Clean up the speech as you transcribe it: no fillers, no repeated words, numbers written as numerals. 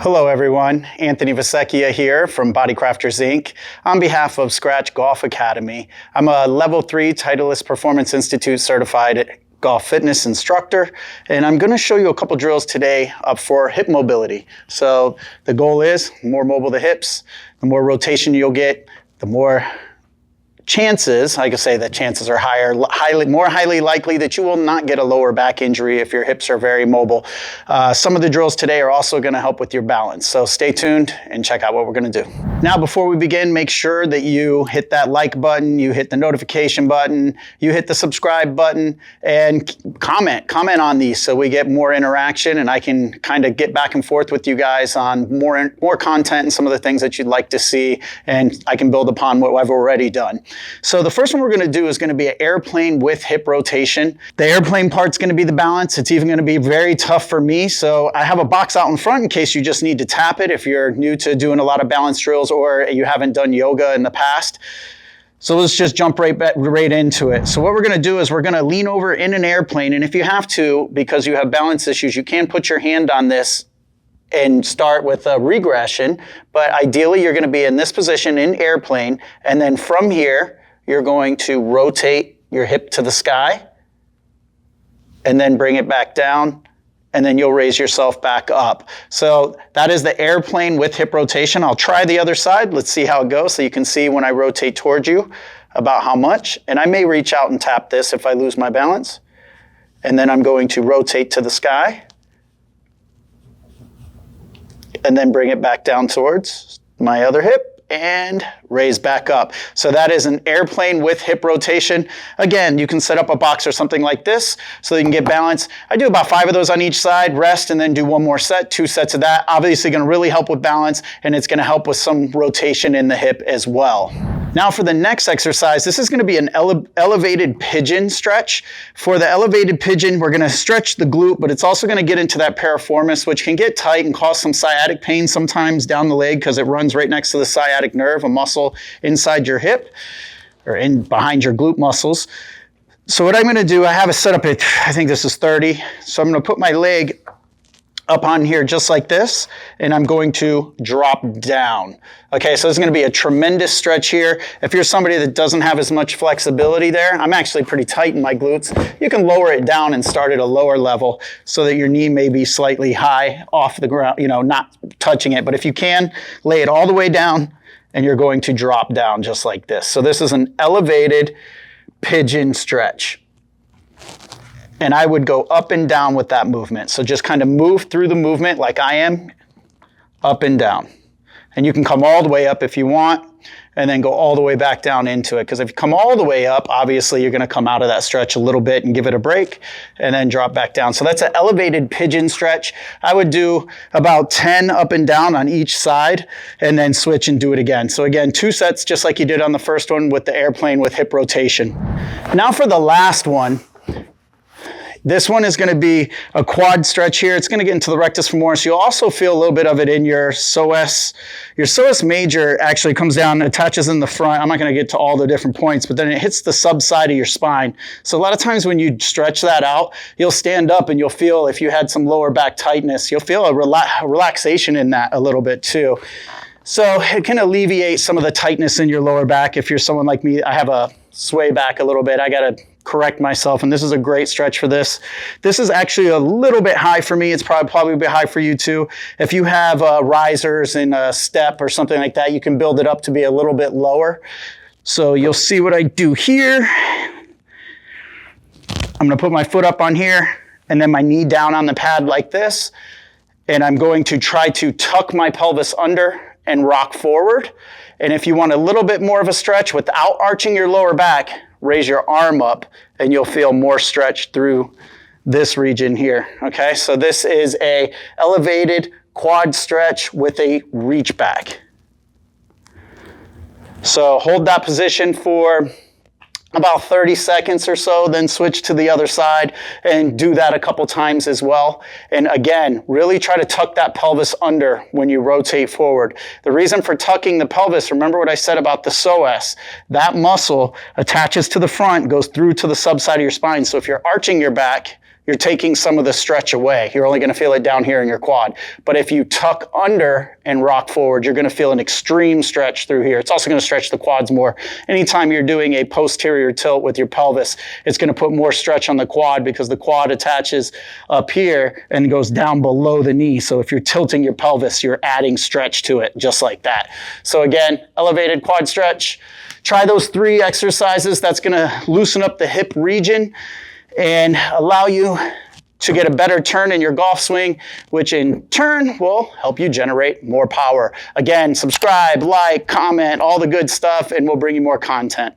Hello everyone, Anthony Vessecchia here from Bodycrafters Inc. on behalf of Scratch Golf Academy. I'm a Level 3 Titleist Performance Institute certified golf fitness instructor, and I'm going to show you a couple drills today for hip mobility. So the goal is more mobile the hips, the more rotation you'll get, the more chances, I could say that chances are more highly likely that you will not get a lower back injury if your hips are very mobile. Some of the drills today are also going to help with your balance. So stay tuned and check out what we're going to do. Now, before we begin, make sure that you hit that like button, you hit the notification button, you hit the subscribe button, and comment on these so we get more interaction and I can kind of get back and forth with you guys on more content and some of the things that you'd like to see, and I can build upon what I've already done. So the first one we're going to do is going to be an airplane with hip rotation. The airplane part's going to be the balance. It's even going to be very tough for me. So I have a box out in front in case you just need to tap it if you're new to doing a lot of balance drills or you haven't done yoga in the past. So let's just jump right into it. So what we're going to do is we're going to lean over in an airplane. And if you have to, because you have balance issues, you can put your hand on this and start with a regression, but ideally you're going to be in this position in airplane, and then from here you're going to rotate your hip to the sky and then bring it back down, and then you'll raise yourself back up. So that is the airplane with hip rotation. I'll try the other side. Let's see how it goes so you can see when I rotate towards you about how much, and I may reach out and tap this if I lose my balance, and then I'm going to rotate to the sky and then bring it back down towards my other hip and raise back up. So that is an airplane with hip rotation. Again, you can set up a box or something like this so you can get balance. I do about 5 of those on each side, rest, and then do one more set, 2 sets of that. Obviously going to really help with balance, and it's going to help with some rotation in the hip as well. Now for the next exercise, this is going to be an elevated pigeon stretch. For the elevated pigeon, we're going to stretch the glute, but it's also going to get into that piriformis, which can get tight and cause some sciatic pain sometimes down the leg because it runs right next to the sciatic nerve, a muscle inside your hip or in behind your glute muscles. So what I'm going to do, I have it set up at, I think this is 30. So I'm going to put my leg up on here just like this, and I'm going to drop down. Okay, so it's going to be a tremendous stretch here. If you're somebody that doesn't have as much flexibility there, I'm actually pretty tight in my glutes. You can lower it down and start at a lower level so that your knee may be slightly high off the ground, not touching it. But if you can, lay it all the way down and you're going to drop down just like this. So this is an elevated pigeon stretch. And I would go up and down with that movement. So just kind of move through the movement like I am, up and down. And you can come all the way up if you want, and then go all the way back down into it. Because if you come all the way up, obviously you're going to come out of that stretch a little bit and give it a break, and then drop back down. So that's an elevated pigeon stretch. I would do about 10 up and down on each side, and then switch and do it again. So again, 2 sets just like you did on the first one with the airplane with hip rotation. Now for the last one. This one is going to be a quad stretch here. It's going to get into the rectus femoris. You'll also feel a little bit of it in your psoas. Your psoas major actually comes down, attaches in the front. I'm not going to get to all the different points, but then it hits the subside of your spine. So a lot of times when you stretch that out, you'll stand up and you'll feel, if you had some lower back tightness, you'll feel a relaxation in that a little bit too. So it can alleviate some of the tightness in your lower back. If you're someone like me, I have a sway back a little bit. I got to correct myself, and this is a great stretch for this. This is actually a little bit high for me. It's probably a bit high for you too. If you have risers in a step or something like that, you can build it up to be a little bit lower. So you'll see what I do here. I'm going to put my foot up on here and then my knee down on the pad like this, and I'm going to try to tuck my pelvis under and rock forward. And if you want a little bit more of a stretch without arching your lower back, raise your arm up and you'll feel more stretch through this region here. Okay, so this is a elevated quad stretch with a reach back. So hold that position for about 30 seconds or so, then switch to the other side and do that a couple times as well. And again, really try to tuck that pelvis under when you rotate forward. The reason for tucking the pelvis, remember what I said about the psoas. That muscle attaches to the front, goes through to the subside of your spine. So if you're arching your back, you're taking some of the stretch away. You're only going to feel it down here in your quad. But if you tuck under and rock forward, you're going to feel an extreme stretch through here. It's also going to stretch the quads more. Anytime you're doing a posterior tilt with your pelvis, it's going to put more stretch on the quad because the quad attaches up here and goes down below the knee. So if you're tilting your pelvis, you're adding stretch to it just like that. So again, elevated quad stretch. Try those 3 exercises. That's going to loosen up the hip region and allow you to get a better turn in your golf swing, which in turn will help you generate more power. Again, subscribe, like, comment, all the good stuff, and we'll bring you more content.